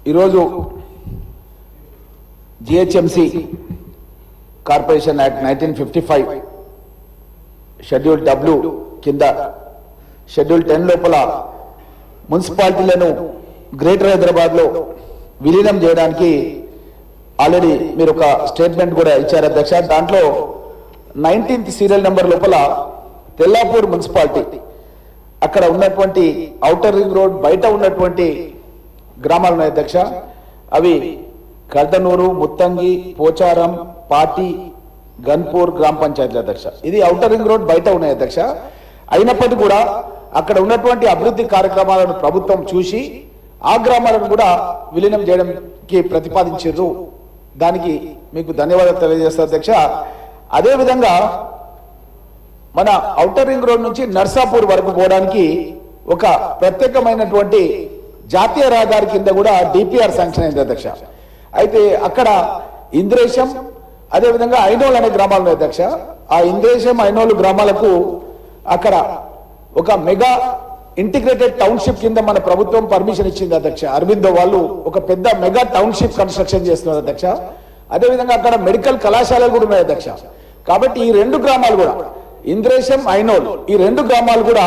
ఈరోజు GHMC corporation act 1955 schedule W కింద schedule 10 లోపల మున్సిపాలిటీలను గ్రేటర్ హైదరాబాద్లో విలీనం చేయడానికి ఆల్రెడీ మీరు ఒక స్టేట్మెంట్ కూడా ఇచ్చారు అధ్యక్ష. దాంట్లో 19th సీరియల్ నెంబర్ లోపల తెల్లాపూర్ మున్సిపాలిటీ అక్కడ ఉన్నటువంటి ఔటర్ రింగ్ రోడ్ బయట ఉన్నటువంటి గ్రామాలు ఉన్నాయి అధ్యక్ష. అవి కల్దనూరు, ముత్తంగి, పోచారం, పాటి, గన్పూర్ గ్రామ పంచాయతీల అధ్యక్ష. ఇది ఔటర్ రింగ్ రోడ్ బయట ఉన్నాయి అధ్యక్ష. అయినప్పటికీ కూడా అక్కడ ఉన్నటువంటి అభివృద్ధి కార్యక్రమాలను ప్రభుత్వం చూసి ఆ గ్రామాలను కూడా విలీనం చేయడానికి ప్రతిపాదించారు. దానికి మీకు ధన్యవాదాలు తెలియజేస్తారు అధ్యక్ష. అదేవిధంగా మన ఔటర్ రింగ్ రోడ్ నుంచి నర్సాపూర్ వరకు పోవడానికి ఒక ప్రత్యేకమైనటువంటి జాతీయ రహదారి కింద కూడా డిపిఆర్ శాంక్షన్ అయింది అధ్యక్ష. అయితే అక్కడ ఇంద్రేశం అదేవిధంగా ఐనోల్ అనే గ్రామాలు ఉన్నాయి అధ్యక్ష. ఆ ఇంద్రేశం ఐనోలు గ్రామాలకు అక్కడ ఒక మెగా ఇంటిగ్రేటెడ్ టౌన్షిప్ కింద మన ప్రభుత్వం పర్మిషన్ ఇచ్చింది అధ్యక్ష. అరవిందో వాళ్ళు ఒక పెద్ద మెగా టౌన్షిప్ కన్స్ట్రక్షన్ చేస్తున్నారు అధ్యక్ష. అదేవిధంగా అక్కడ మెడికల్ కళాశాలలు కూడా ఉన్నాయి అధ్యక్ష. కాబట్టి ఈ రెండు గ్రామాలు కూడా ఇంద్రేశం, ఐనోల్ ఈ రెండు గ్రామాలు కూడా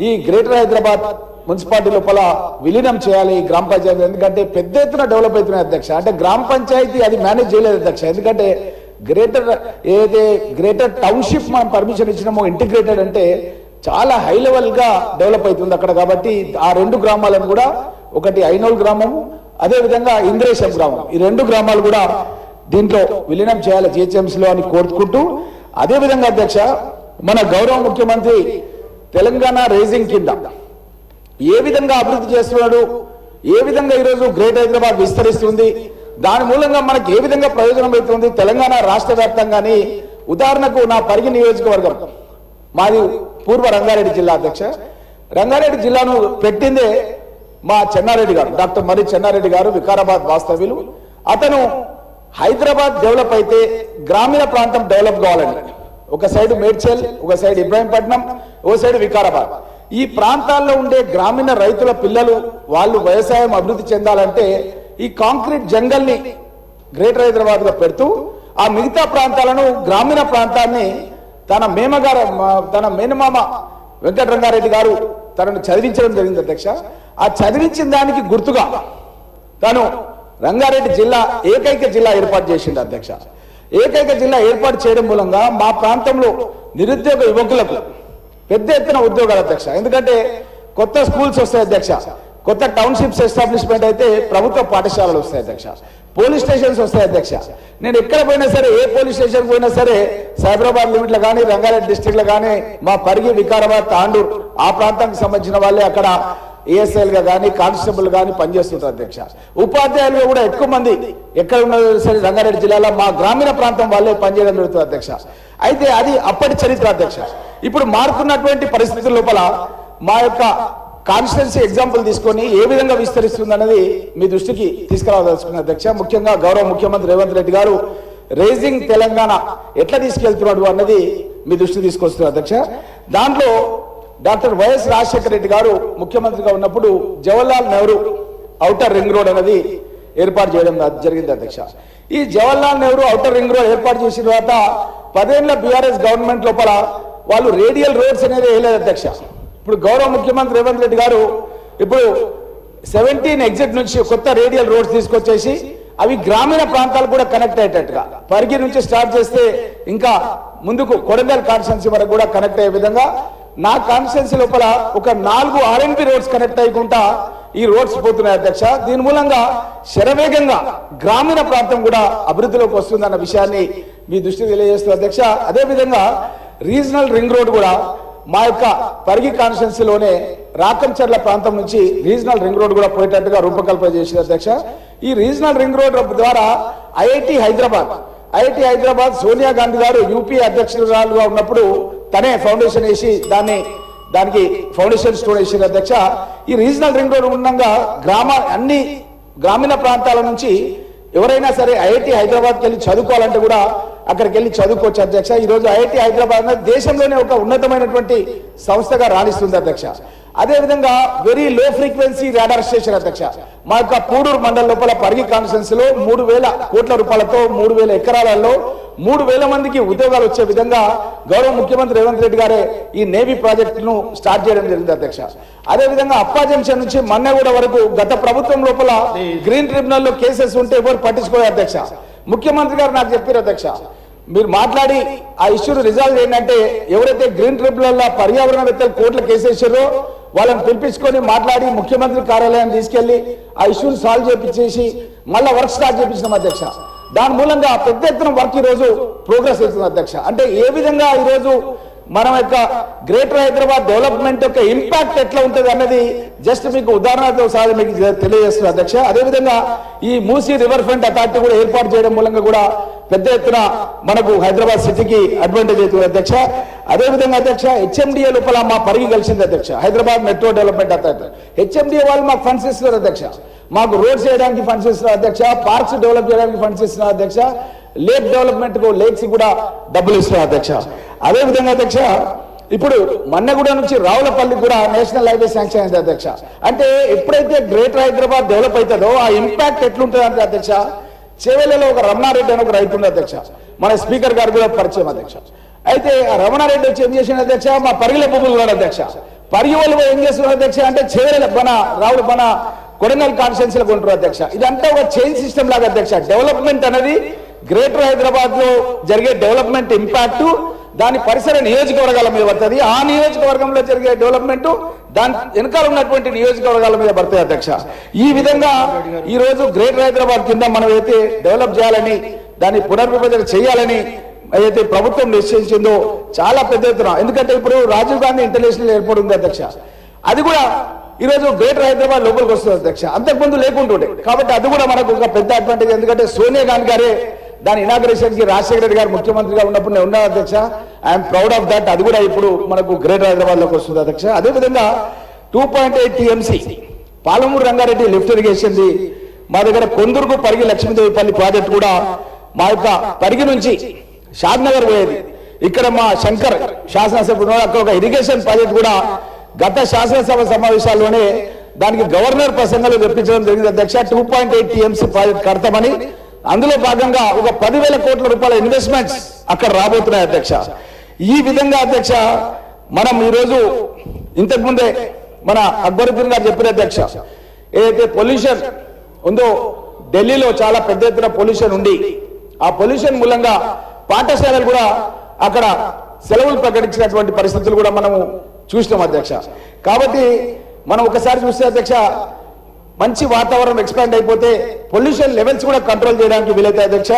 ఈ గ్రేటర్ హైదరాబాద్ మున్సిపాలిటీ లోపల విలీనం చేయాలి ఈ గ్రామ పంచాయతీ. ఎందుకంటే పెద్ద ఎత్తున డెవలప్ అవుతున్నాయి అధ్యక్ష. అంటే గ్రామ పంచాయతీ అది మేనేజ్ చేయలేదు అధ్యక్ష. ఎందుకంటే గ్రేటర్ టౌన్షిప్ మనం పర్మిషన్ ఇచ్చినామో ఇంటిగ్రేటెడ్ అంటే చాలా హై లెవెల్ గా డెవలప్ అవుతుంది అక్కడ. కాబట్టి ఆ రెండు గ్రామాలను కూడా ఒకటి ఐనోల్ గ్రామం అదేవిధంగా ఇంద్రేశం గ్రామం ఈ రెండు గ్రామాలు కూడా దీంట్లో విలీనం చేయాలి జిహెచ్ఎంసీలో అని కోరుకుంటూ, అదేవిధంగా అధ్యక్ష మన గౌరవ ముఖ్యమంత్రి తెలంగాణ రైజింగ్ కింద ఏ విధంగా అభివృద్ధి చేస్తున్నాడు, ఏ విధంగా ఈరోజు గ్రేట్ హైదరాబాద్ విస్తరిస్తుంది, దాని మూలంగా మనకి ఏ విధంగా ప్రయోజనం అవుతుంది తెలంగాణ రాష్ట్ర వ్యాప్తంగాని. ఉదాహరణకు నా పరిగి నియోజకవర్గం మాది పూర్వ రంగారెడ్డి జిల్లా అధ్యక్ష. రంగారెడ్డి జిల్లాను పెట్టిందే మా చెన్నారెడ్డి గారు, డాక్టర్ మరి చెన్నారెడ్డి గారు, వికారాబాద్ వాస్తవ్యులు. అతను హైదరాబాద్ డెవలప్ అయితే గ్రామీణ ప్రాంతం డెవలప్ కావాలండి. ఒక సైడ్ మేడ్చల్, ఒక సైడ్ ఇబ్రాహీంపట్నం, ఓ సైడ్ వికారాబాద్. ఈ ప్రాంతాల్లో ఉండే గ్రామీణ రైతుల పిల్లలు వాళ్ళు వ్యవసాయం అభివృద్ధి చెందాలంటే ఈ కాంక్రీట్ జంగల్ ని గ్రేటర్ హైదరాబాద్ లో పెడుతూ ఆ మిగతా ప్రాంతాలను గ్రామీణ ప్రాంతాన్ని తన మేనమామ వెంకటరంగారెడ్డి గారు తనను చదివించడం జరిగింది అధ్యక్ష. ఆ చదివించిన దానికి గుర్తుగా తను రంగారెడ్డి జిల్లా ఏకైక జిల్లా ఏర్పాటు చేసింది అధ్యక్ష. ఏకైక జిల్లా ఏర్పాటు చేయడం మూలంగా మా ప్రాంతంలో నిరుద్యోగ యువకులకు పెద్ద ఎత్తున ఉద్యోగాలు అధ్యక్ష. ఎందుకంటే కొత్త స్కూల్స్ వస్తాయి అధ్యక్ష, కొత్త టౌన్షిప్స్ ఎస్టాబ్లిష్మెంట్ అయితే ప్రభుత్వ పాఠశాలలు వస్తాయి అధ్యక్ష, పోలీస్ స్టేషన్స్ వస్తాయి అధ్యక్ష. నేను ఎక్కడ పోయినా సరే ఏ పోలీస్ స్టేషన్ పోయినా సరే సైబరాబాద్ లిమిట్లో కానీ రంగారెడ్డి డిస్ట్రిక్ట్ లో కానీ మా పరిగి, వికారాబాద్, తాండూర్ ఆ ప్రాంతానికి సంబంధించిన వాళ్ళే అక్కడ ఏఎస్ఐల్ గా కానీ కానిస్టేబుల్ గానీ పనిచేస్తుంటారు అధ్యక్ష. ఉపాధ్యాయులుగా కూడా ఎక్కువ మంది ఎక్కడ ఉన్నదో సరే రంగారెడ్డి జిల్లాలో మా గ్రామీణ ప్రాంతం వాళ్ళే పనిచేయడం జరుగుతుంది అధ్యక్ష. అయితే అది అప్పటి చరిత్ర అధ్యక్ష. ఇప్పుడు మారుతున్నటువంటి పరిస్థితుల లోపల మా యొక్క కాన్స్టిట్యున్సీ ఎగ్జాంపుల్ తీసుకొని ఏ విధంగా విస్తరిస్తుంది అనేది మీ దృష్టికి తీసుకురావాల్సుకున్న అధ్యక్ష. ముఖ్యంగా గౌరవ ముఖ్యమంత్రి రేవంత్ రెడ్డి గారు రేజింగ్ తెలంగాణ ఎట్లా తీసుకెళ్తున్నాడు అన్నది మీ దృష్టికి తీసుకొస్తున్నారు అధ్యక్ష. దాంట్లో డాక్టర్ వైఎస్ రాజశేఖర రెడ్డి గారు ముఖ్యమంత్రిగా ఉన్నప్పుడు Jawaharlal Nehru outer ring road అనేది ఏర్పాటు చేయడం జరిగింది అధ్యక్ష. ఈ Jawaharlal Nehru outer ring road ఏర్పాటు చేసిన తర్వాత 10 ఏళ్ల బీఆర్ఎస్ గవర్నమెంట్ లోపల వాళ్ళు రేడియల్ రోడ్స్ అనేది వేయలేదు అధ్యక్ష. ఇప్పుడు గౌరవ ముఖ్యమంత్రి రేవంత్ రెడ్డి గారు ఇప్పుడు 17 ఎగ్జిట్ నుంచి కొత్త రేడియల్ రోడ్స్ తీసుకొచ్చేసి అవి గ్రామీణ ప్రాంతాలు కూడా కనెక్ట్ అయ్యేటట్టుగా పరిగి నుంచి స్టార్ట్ చేస్తే ఇంకా ముందుకు కొడంగల్ కాన్స్టిట్యున్సీ వరకు కూడా కనెక్ట్ అయ్యే విధంగా నా కాన్స్టిట్యున్సీ లోపల ఒక 4 ఆర్ఎన్బి రోడ్స్ కనెక్ట్ అయ్యకుండా ఈ రోడ్స్ పోతున్నాయి అధ్యక్ష. దీని మూలంగా శరవేగంగా గ్రామీణ ప్రాంతం కూడా అభివృద్ధిలోకి వస్తుందన్న విషయాన్ని మీ దృష్టికి తెలియజేస్తూ అధ్యక్ష. అదేవిధంగా రీజనల్ రింగ్ రోడ్ కూడా మా యొక్క పరిగి కాన్స్టిట్యున్సీలోనే రాకంచర్ల ప్రాంతం నుంచి రీజనల్ రింగ్ రోడ్ కూడా పోయేటట్టుగా రూపకల్పన చేసింది అధ్యక్ష. ఈ రీజనల్ రింగ్ రోడ్ ద్వారా ఐఐటి హైదరాబాద్ సోనియా గాంధీ గారు యూపీ అధ్యక్షురాలుగా ఉన్నప్పుడు తనే ఫౌండేషన్ వేసి దానికి ఫౌండేషన్ స్టోన్ వేసింది అధ్యక్ష. ఈ రీజనల్ రింగ్ రోడ్ ఉండగా అన్ని గ్రామీణ ప్రాంతాల నుంచి ఎవరైనా సరే ఐఐటి హైదరాబాద్కి వెళ్ళి చదువుకోవాలంటే కూడా అక్కడికి వెళ్ళి చదువుకోవచ్చు అధ్యక్ష. ఈ రోజు ఐఐటి హైదరాబాద్ అనేది దేశంలోనే ఒక ఉన్నతమైనటువంటి సంస్థగా రాణిస్తుంది అధ్యక్ష. అదేవిధంగా very low frequency radar station అధ్యక్ష. మా యొక్క పూడూరు మండల లోపల పరిగి కాన్స్టిట్యున్సీ లో 3,000 కోట్ల రూపాయలతో 3,000 ఎకరాలలో 3,000 మందికి ఉద్యోగాలు వచ్చే విధంగా గౌరవ ముఖ్యమంత్రి రేవంత్ రెడ్డి గారే ఈ నేవీ ప్రాజెక్టును స్టార్ట్ చేయడం జరిగింది అధ్యక్ష. అదేవిధంగా అప్పా జంక్షన్ నుంచి మన్నెగూడ వరకు గత ప్రభుత్వం లోపల గ్రీన్ ట్రిబ్యునల్ లో కేసెస్ ఉంటే ఎవరు పట్టించుకోలేదు అధ్యక్ష. ముఖ్యమంత్రి గారు నాకు చెప్పారు అధ్యక్ష, మీరు మాట్లాడి ఆ ఇష్యూను రిజాల్వ్ ఏంటంటే ఎవరైతే గ్రీన్ ట్రిబ్యునల్ పర్యావరణవేత్తలు కోర్టులు కేసేసారో వాళ్ళని పిలిపించుకొని మాట్లాడి ముఖ్యమంత్రి కార్యాలయాన్ని తీసుకెళ్లి ఆ ఇష్యూని సాల్వ్ చేపించేసి మళ్ళీ వర్క్ స్టార్ట్ చేపించినాం అధ్యక్ష. దాని మూలంగా పెద్ద ఎత్తున వర్క్ ఈ రోజు ప్రోగ్రెస్ అవుతుంది అధ్యక్ష. అంటే ఏ విధంగా ఈ రోజు మనం యొక్క గ్రేటర్ హైదరాబాద్ డెవలప్మెంట్ యొక్క ఇంపాక్ట్ ఎట్లా ఉంటుంది అన్నది జస్ట్ మీకు ఉదాహరణతో సహా మీకు తెలియజేస్తున్నారు అధ్యక్ష. అదేవిధంగా ఈ మూసీ రివర్ ఫ్రంట్ అథారిటీ కూడా ఏర్పాటు చేయడం మూలంగా కూడా పెద్ద ఎత్తున మనకు హైదరాబాద్ సిటీకి అడ్వాంటేజ్ అవుతుంది అధ్యక్ష. అదేవిధంగా అధ్యక్ష హెచ్ఎండిఏ లోపల మా పరిగి కలిసింది అధ్యక్ష, Hyderabad metro development authority. HMDA వాళ్ళు మాకు ఫండ్స్ ఇస్తున్నారు అధ్యక్ష, మాకు రోడ్స్ చేయడానికి ఫండ్స్ ఇస్తున్నారు అధ్యక్ష, పార్క్స్ డెవలప్ చేయడానికి ఫండ్స్ ఇస్తున్నారు అధ్యక్ష, లేక్ డెవలప్మెంట్ లేక్స్ కూడా డబ్బులు ఇస్తున్నారు అధ్యక్ష. అదే విధంగా అధ్యక్ష ఇప్పుడు మన్నెగూడ నుంచి రావులపల్లి కూడా నేషనల్ హైవే శాంక్షన్ అయింది అధ్యక్ష. అంటే ఎప్పుడైతే గ్రేటర్ హైదరాబాద్ డెవలప్ అవుతుందో ఆ ఇంపాక్ట్ ఎట్లుంటుంది అంటే అధ్యక్ష, చేవెళ్ళలో ఒక రమణారెడ్డి అని ఒక రైతు ఉంది అధ్యక్ష, మన స్పీకర్ గారు కూడా పరిచయం అధ్యక్ష. అయితే ఆ రమణారెడ్డి వచ్చి ఏం చేసిన అధ్యక్ష, మా పరిగిల భూములు కూడా అధ్యక్ష, పరిగి వాళ్ళు ఏం చేస్తున్నారు అధ్యక్ష అంటే చేవెళ్ళ మన కొడంగల్ కాన్స్టిట్యున్సీలో కొంటారు అధ్యక్ష. ఇదంతా ఒక చైన్ సిస్టమ్ లాగా అధ్యక్ష. డెవలప్మెంట్ అనేది గ్రేటర్ హైదరాబాద్ లో జరిగే డెవలప్మెంట్ ఇంపాక్ట్ దాని పరిసర నియోజకవర్గాల మీద పడుతుంది, ఆ నియోజకవర్గంలో జరిగే డెవలప్మెంట్ దాని వెనకాల ఉన్నటువంటి నియోజకవర్గాల మీద పడుతుంది అధ్యక్ష. ఈ విధంగా ఈ రోజు గ్రేటర్ హైదరాబాద్ కింద మనం అయితే డెవలప్ చేయాలని దాన్ని పునర్విభజన చేయాలని ఏదైతే ప్రభుత్వం నిశ్చయించిందో చాలా పెద్ద ఎత్తున, ఎందుకంటే ఇప్పుడు రాజీవ్ గాంధీ ఇంటర్నేషనల్ ఎయిర్పోర్ట్ ఉంది అధ్యక్ష, అది కూడా ఈ రోజు గ్రేటర్ హైదరాబాద్ లోపలికి వస్తుంది అధ్యక్ష, అంతకుముందు లేకుంటుండే. కాబట్టి అది కూడా మనకు ఒక పెద్ద అడ్వాంటేజ్, ఎందుకంటే సోనియా గాంధీ గారే దాని ఇనాగ్రేషన్ కి రాజశేఖర రెడ్డి గారు ముఖ్యమంత్రిగా ఉన్నప్పుడు నేను ఉన్నాను అధ్యక్ష. I'm proud of that. అది కూడా ఇప్పుడు మనకు గ్రేటర్ హైదరాబాద్ లోకి వస్తుంది అధ్యక్ష. అదేవిధంగా 2.8 TMC Palamuru Rangareddy lift irrigation మా దగ్గర కొందరుకు పరిగి లక్ష్మీదేవిపల్లి ప్రాజెక్ట్ కూడా మా యొక్క పరిగి నుంచి షాద్ నగర్ పోయేది, ఇక్కడ మా శంకర్ శాసనసభ్యుడు అక్కడ ఒక ఇరిగేషన్ ప్రాజెక్ట్ కూడా గత శాసనసభ సమావేశాల్లోనే దానికి గవర్నర్ ప్రసంగంలో తెప్పించడం జరిగింది అధ్యక్ష. 2.8 TMC ప్రాజెక్ట్ కడతామని, అందులో భాగంగా ఒక 10,000 కోట్ల రూపాయల ఇన్వెస్ట్మెంట్స్ అక్కడ రాబోతున్నాయి అధ్యక్ష. ఈ విధంగా అధ్యక్ష మనం ఈరోజు ఇంతకుముందే మన అక్బరుద్దీన్ గారు చెప్పిన అధ్యక్ష, ఏదైతే పొల్యూషన్ ఉందో ఢిల్లీలో చాలా పెద్ద ఎత్తున పొల్యూషన్ ఉండి ఆ పొల్యూషన్ మూలంగా పాఠశాలలు కూడా అక్కడ సెలవులు ప్రకటించినటువంటి పరిస్థితులు కూడా మనము చూసినాం అధ్యక్ష. కాబట్టి మనం ఒకసారి చూస్తే అధ్యక్ష మంచి వాతావరణం ఎక్స్పాండ్ అయిపోతే పొల్యూషన్ లెవెల్స్ కూడా కంట్రోల్ చేయడానికి వీలైతాయి అధ్యక్ష.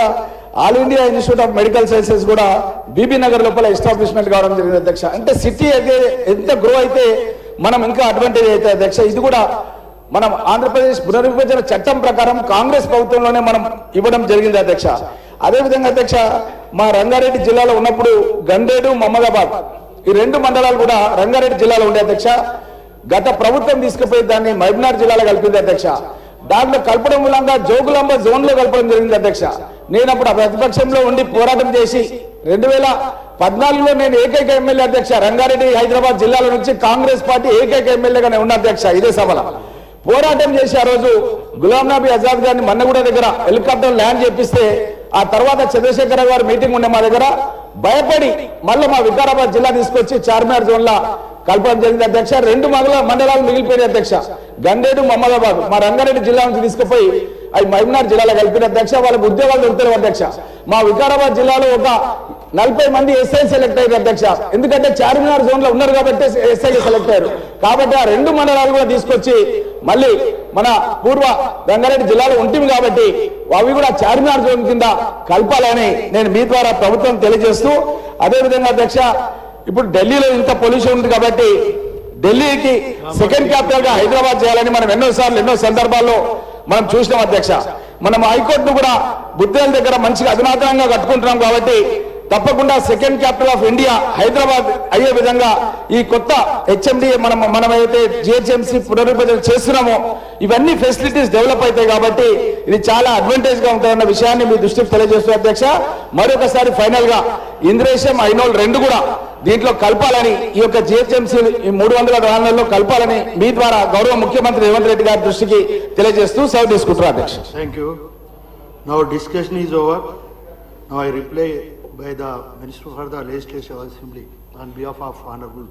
All India institute of medical sciences కూడా బీబీ నగర్ లోపల ఎస్టాబ్లిష్మెంట్ కావడం జరిగింది అధ్యక్ష. అంటే సిటీ అయితే ఎంత గ్రో అయితే మనం ఇంకా అడ్వాంటేజ్ అవుతాయి అధ్యక్ష. ఇది కూడా మనం ఆంధ్రప్రదేశ్ పునర్విభజన చట్టం ప్రకారం కాంగ్రెస్ ప్రభుత్వంలోనే మనం ఇవ్వడం జరిగింది అధ్యక్ష. అదేవిధంగా అధ్యక్ష మా రంగారెడ్డి జిల్లాలో ఉన్నప్పుడు గండేడు మహమ్మదాబాద్ ఈ 2 మండలాలు కూడా రంగారెడ్డి జిల్లాలో ఉండే అధ్యక్ష. గత ప్రభుత్వం తీసుకుపోయి దాన్ని మహబూబ్నగర్ జిల్లాలో కలిపింది అధ్యక్ష. దాంట్లో కలపడం మూలంగా జోగులాంబ జోన్ లో కలపడం జరిగింది అధ్యక్ష. నేను అప్పుడు ప్రతిపక్షంలో ఉండి పోరాటం చేసి 2014లో నేను ఏకైక ఎమ్మెల్యే అధ్యక్ష, రంగారెడ్డి హైదరాబాద్ జిల్లాల నుంచి కాంగ్రెస్ పార్టీ ఏకైక ఎమ్మెల్యేగానే ఉన్న అధ్యక్ష. ఇదే సభలో పోరాటం చేసి ఆ రోజు గులాం నబీ ఆజాద్ గారిని మన్నగూడ దగ్గర హెలికాప్టర్ ల్యాండ్ చేపిస్తే ఆ తర్వాత చంద్రశేఖర గారు మీటింగ్ ఉండే మా దగ్గర భయపడి మళ్ళీ మా వికారాబాద్ జిల్లా తీసుకొచ్చి చార్మినార్ జోన్ లా కలపడం జరిగింది అధ్యక్ష. 2 మండలాలు మిగిలిపోయిన అధ్యక్ష, గండేడు మహమ్మదాబాద్ మా రంగారెడ్డి జిల్లా నుంచి తీసుకుపోయి అవి మహబూబ్నగర్ జిల్లాలో కలిపిన అధ్యక్ష. వాళ్ళకి ఉద్యోగాలు దొరుకుతారు అధ్యక్ష. మా వికారాబాద్ జిల్లాలో ఒక 40 మంది ఎస్ఐ సెలెక్ట్ అయ్యారు అధ్యక్ష, ఎందుకంటే చార్మినార్ జోన్ లో ఉన్నారు కాబట్టి ఎస్ఐ సెలెక్ట్ అయ్యారు. కాబట్టి ఆ 2 మండలాలు కూడా తీసుకొచ్చి మళ్ళీ మన పూర్వ రంగారెడ్డి జిల్లాలో ఉంటుంది కాబట్టి అవి కూడా చార్మినార్ జోన్ కింద కలపాలని నేను మీ ద్వారా ప్రభుత్వం తెలియజేస్తూ, అదేవిధంగా అధ్యక్ష ఇప్పుడు ఢిల్లీలో ఇంత పొల్యూషన్ ఉంది కాబట్టి ఢిల్లీకి సెకండ్ క్యాపిటల్ గా హైదరాబాద్ చేయాలని మనం ఎన్నో సందర్భాల్లో మనం చూసినాం అధ్యక్ష. మనం హైకోర్టును కూడా బుద్ధేల దగ్గర మంచిగా అధునాతనంగా కట్టుకుంటున్నాం కాబట్టి తప్పకుండా second capital of India Hyderabad అయ్యే విధంగా ఈ కొత్త హెచ్ఎండి మనమైతే జిహెచ్ఎంసీ పునర్విభజన చేస్తున్నామో ఇవన్నీ ఫెసిలిటీస్ డెవలప్ అవుతాయి కాబట్టి ఇది చాలా అడ్వాంటేజ్ గా ఉంటుందన్న విషయాన్ని మీ దృష్టికి తెలియజేస్తున్న అధ్యక్ష. మరొకసారి ఫైనల్ గా ఇంద్రేశం ఐనోల్ 2 కూడా దీంట్లో కలపాలని ఈ యొక్క జిహెచ్ఎంసీ 300 గ్రామాల్లో కలపాలని మీ ద్వారా గౌరవ ముఖ్యమంత్రి రేవంత్ రెడ్డి గారి దృష్టికి తెలియజేస్తూ సెలవు తీసుకుంటున్నారు అధ్యక్ష. Thank you. Now discussion is over. Now I reply by the Minister for the Legislative Assembly on behalf of Honorable